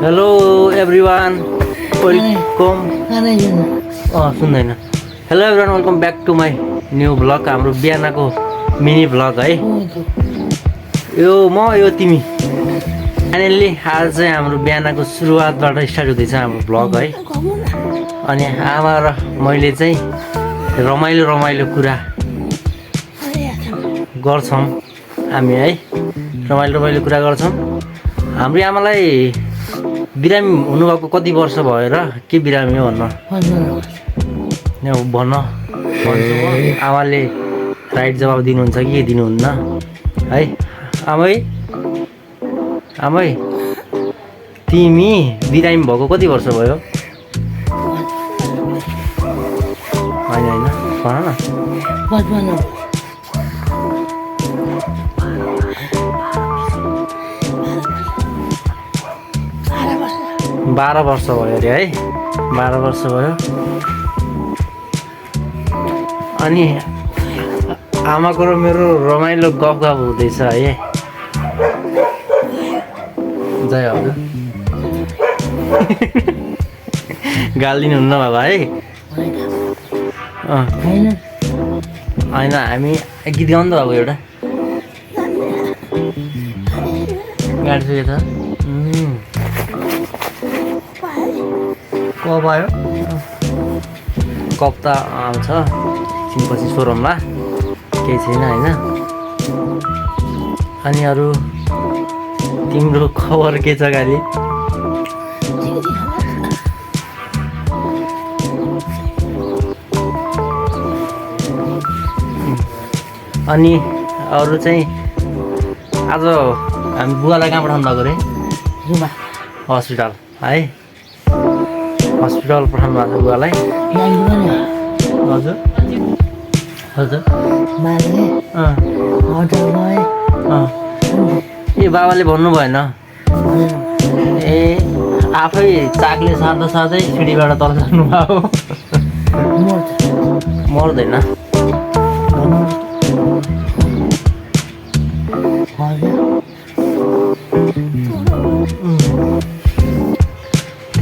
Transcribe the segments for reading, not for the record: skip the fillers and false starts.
Hello everyone welcome सुन्दैन hello everyone welcome back to my new vlog हाम्रो बिहानको mini vlog है यो तिमी फाइनल्ली आज चाहिँ हाम्रो बिहानको सुरुवातबाट स्टार्ट हुँदैछ हाम्रो भ्लग है अनि आमा र मैले चाहिँ रमाइलो कुरा गर्छौँ हामी है रमाइलो कुरा गर्छौँ हाम्रो आमालाई बिरामी हुनुभएको कति वर्ष भयो र के बिरामी हो भन्न आमाले राइट जवाब दिनुहुन्छ कि दिनुहुन्न है आमै तिमी बिरामी भएको कति वर्ष भयो होइन भन न 12 वर्ष भयो अरे है 12 वर्ष भयो अनि आमाको र मेरो रमाइलो गफ हुँदैछ है जय हो गाली दिनुहुन्न बाबा है होइन हामी गीत गाउँ त बाबु एउटा गाडी सुके छ कप आयो कप त आउँछ एकछिनपछि सोरमला केही छैन होइन अनि अरू तिम्रो खबर के छ गाली अनि अरू चाहिँ आज हामी बुवालाई कहाँ पठाउनु भएको अरे हस्पिटल है हस्पिटल पठाउनु भएको छ बुवालाई हजुर हजुर ए बाबाले भन्नु भएन ए आफै चाकले साँच्दै सिँढीबाट तल जानु भयो मर्दैन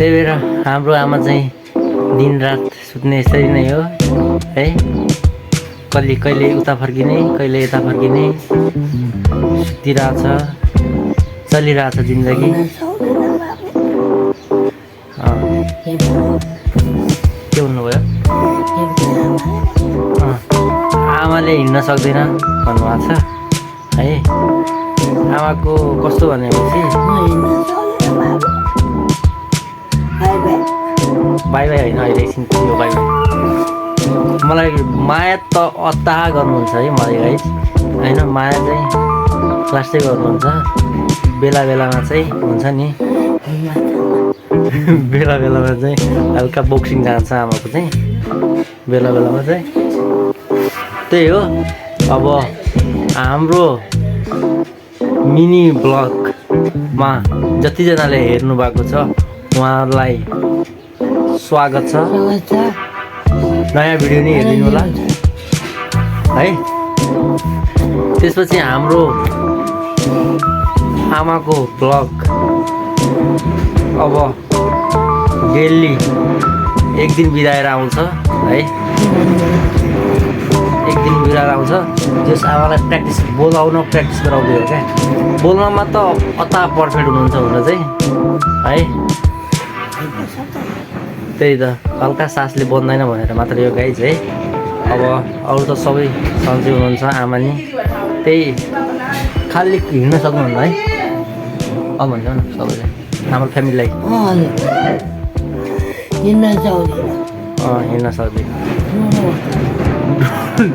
त्यही भएर हाम्रो आमा चाहिँ दिनरात सुत्ने यसरी नै हो है कहिले उता फर्किने कहिले यता फर्किने सुतिरहेछ चलिरहेछ जिन्दगी के भन्नुभयो आमाले हिँड्न सक्दैन भन्नुभएको छ है आमाको कस्तो भनेपछि बाई होइन अहिले एकछिन यो बाई मलाई माया त अत्ताह गर्नुहुन्छ है मलाई गाइस होइन माया चाहिँ क्लासै गर्नुहुन्छ बेला बेलामा चाहिँ हुन्छ नि बेला बेलामा चाहिँ हल्का बक्सिङ जान्छ आमाको चाहिँ बेला बेलामा चाहिँ त्यही हो अब हाम्रो मिनी ब्लगमा जतिजनाले हेर्नु भएको छ उहाँहरूलाई स्वागत छ नयाँ भिडियो नै हेरिदिनु होला है त्यसपछि हाम्रो आमाको ब्लग अब डेली एक दिन बिताएर आउँछ है एक दिन बिताएर आउँछ जस आमालाई प्र्याक्टिस बोलाउन प्र्याक्टिस गराउँदै हो क्या बोल्नमा त अता पर्फेक्ट हुनुहुन्छ हुन चाहिँ है त्यही त हल्का सासले बन्दैन भनेर मात्र यो गाइज है अब अरू त सबै सन्चै हुनुहुन्छ आमा नि त्यही खालि हिँड्न सक्नुहुन्न है अब भन्छ न सबैले हाम्रो फ्यामिलीलाई हिँड्न सक्दैन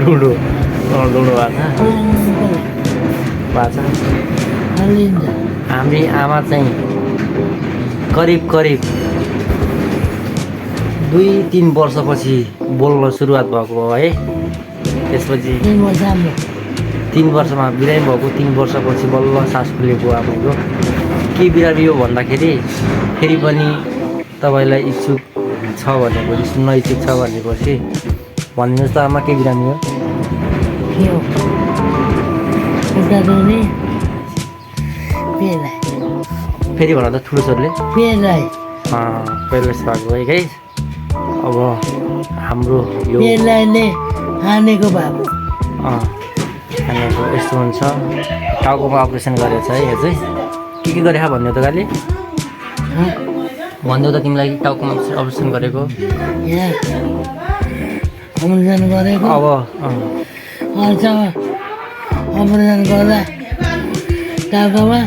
ढुँडो भएको छ हामी आमा चाहिँ करिब 2-3 वर्षपछि बोल्न सुरुवात भएको हो है त्यसपछि 3 वर्षमा बिरामी भएको 3 वर्षपछि बल्ल सास खुलेको आमाको के बिरामी हो भन्दाखेरि फेरि पनि तपाईँलाई इच्छुक छ भनेपछि सुन्न इच्छुक छ भनेपछि भनिदिनुहोस् त आमा के बिरामी हो फेरि भन त ठुलो स्वरले पेराई पेरलाइस भएको है गाइज। अब हाम्रो यो पेराईले हानेको बाबु खानेको यस्तो हुन्छ। टाउकोमा अपरेसन गरेको छ है यो चाहिँ। के गरे भन्ने त गाली भनिदेऊ त तिमीलाई टाउकोमा अपरेसन गरेको। यहाँ अपरेसन गरेको अब अपरेसन गर्दा टाउकोमा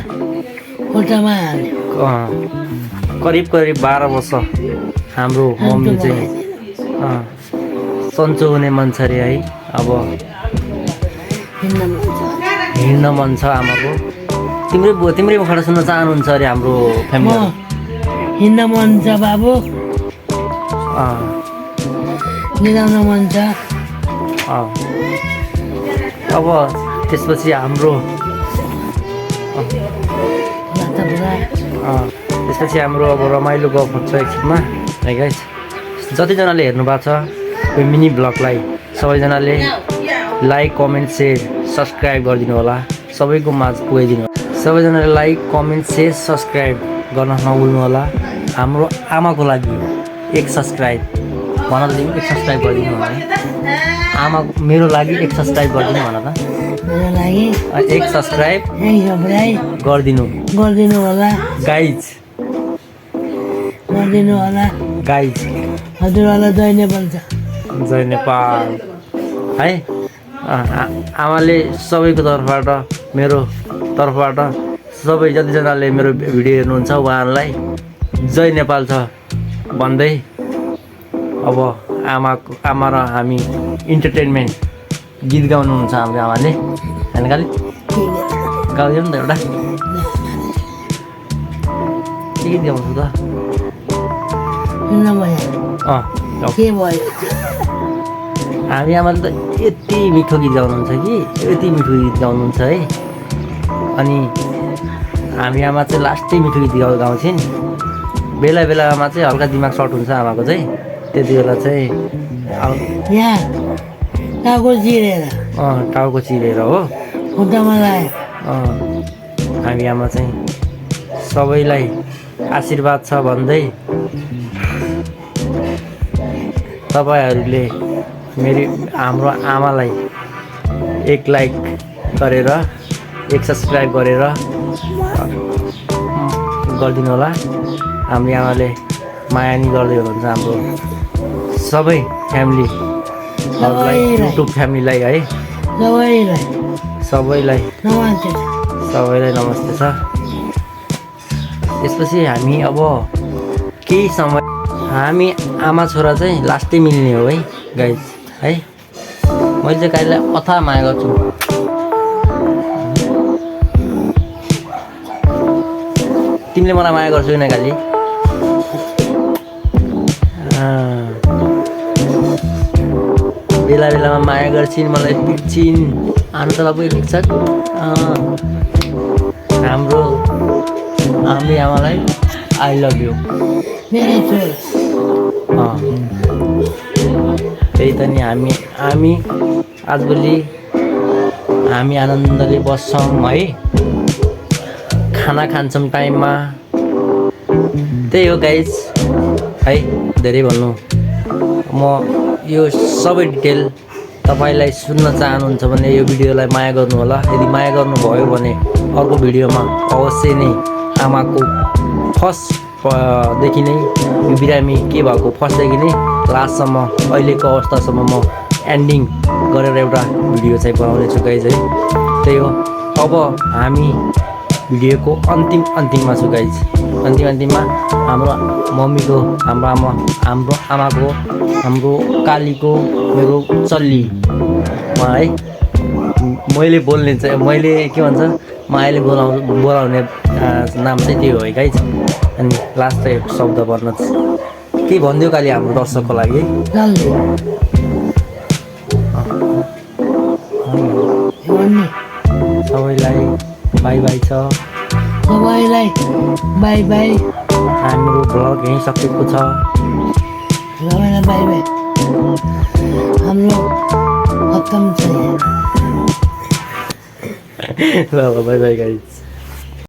खुट्टामा हाल्यो। करिब 12 वर्ष हाम्रो मम्मी चाहिँ सन्चो हुने मन छ अरे है। अब हिँड्न मन छ आमाको। तिम्रै मुखबाट सुन्न चाहनुहुन्छ अरे हाम्रो फ्यामिली। हिँड्न मन छ बाबु, निदाउन मन छ। अब त्यसपछि हाम्रो अब रमाइलो गफ हुन्छ एकछिनमा है गाइस। जतिजनाले हेर्नु भएको छ यो मिनी ब्लगलाई सबैजनाले लाइक कमेन्ट सेयर सब्सक्राइब गरिदिनु होला। सबैको माझ पुगाइदिनु होला। सबैजनाले लाइक कमेन्ट सेयर सब्सक्राइब गर्न नभुल्नु होला। हाम्रो आमाको लागि एक सब्सक्राइब भन त तिमी, एक सब्सक्राइब गरिदिनु होला है। आमा मेरो लागि एक सब्सक्राइब गरिदिनु भन त। मेरो लागि एक सब्सक्राइब गरिदिनु होला गाइज, गरिदिनु होला गाइज। हजुरहरूलाई जय नेपाल छ। जय नेपाल है। आमाले सबैको तर्फबाट मेरो तर्फबाट सबै जतिजनाले मेरो भिडियो हेर्नुहुन्छ उहाँहरूलाई जय नेपाल छ भन्दै अब आमा र हामी इन्टरटेनमेन्ट गीत गाउनुहुन्छ हाम्रो आमाले होइन खालि गाउँदियो नि त एउटा के गीत गाउँछु त के भयो हामी आमाले त यति मिठो गीत गाउनुहुन्छ कि यति मिठो गीत गाउनुहुन्छ है। अनि हामी आमा चाहिँ लास्टै मिठो गीत गाउँछन्। बेला बेलामा चाहिँ हल्का दिमाग सर्ट हुन्छ आमाको चाहिँ। त्यति बेला चाहिँ टाउको चिरेर हो खुट्टामा लाग्यो। हामी आमा चाहिँ सबैलाई आशीर्वाद छ भन्दै तपाईँहरूले हाम्रो आमालाई एक लाइक गरेर एक सब्सक्राइब गरेर गरिदिनु होला। हाम्रो आमाले माया नि गर्दै हुनुहुन्छ हाम्रो सबै फ्यामिलीहरूलाई, युट्युब फ्यामिलीलाई है। सबैलाई नमस्ते छ। त्यसपछि हामी अब केही समय हामी आमा छोरा चाहिँ लास्टै मिल्ने हो है गाइज है। मैले चाहिँ गाईलाई अथाह माया गर्छु। तिमीले मलाई माया गर्छौ किन गाली? बेला बेलामा माया गर्छिन्, मलाई पिट्छिन्। आउनु त बाबु एकछिन। हाम्रो आमालाई आई लभ यु। त्यही त नि हामी आजभोलि हामी आनन्दले बस्छौँ है। खाना खान्छौँ टाइममा। त्यही हो गाइज है। धेरै भन्नु म यो सबै डिटेल तपाईँलाई सुन्न चाहनुहुन्छ भने यो भिडियोलाई माया गर्नु होला। यदि माया गर्नुभयो भने अर्को भिडियोमा अवश्य नै आमाको फर्स्टदेखि नै यो बिरामी के भएको फर्स्टदेखि नै लास्टसम्म अहिलेको अवस्थासम्म म एन्डिङ गरेर एउटा भिडियो चाहिँ बनाउने छु गाइज है। त्यही हो। अब हामी भिडियोको अन्तिममा छु गाइज। अन्तिममा हाम्रो मम्मीको, हाम्रो आमाको, हाम्रो कालीको, मेरो चल्ली है। मैले बोल्ने चाहिँ मैले के भन्छ मायाले बोलाउने नाम चाहिँ त्यो हो है गाइज। अनि लास्ट चाहिँ शब्द भन्न के भनिदियो काली हाम्रो दर्शकको लागि? सबैलाई बाई बाई छ। सबैलाई बाई बाई। हाम्रो भ्लग यहीँ सकेको छ। सबैलाई बाई बाई। हाम्रो खत्तम छ। ल बाई बाई गाइज।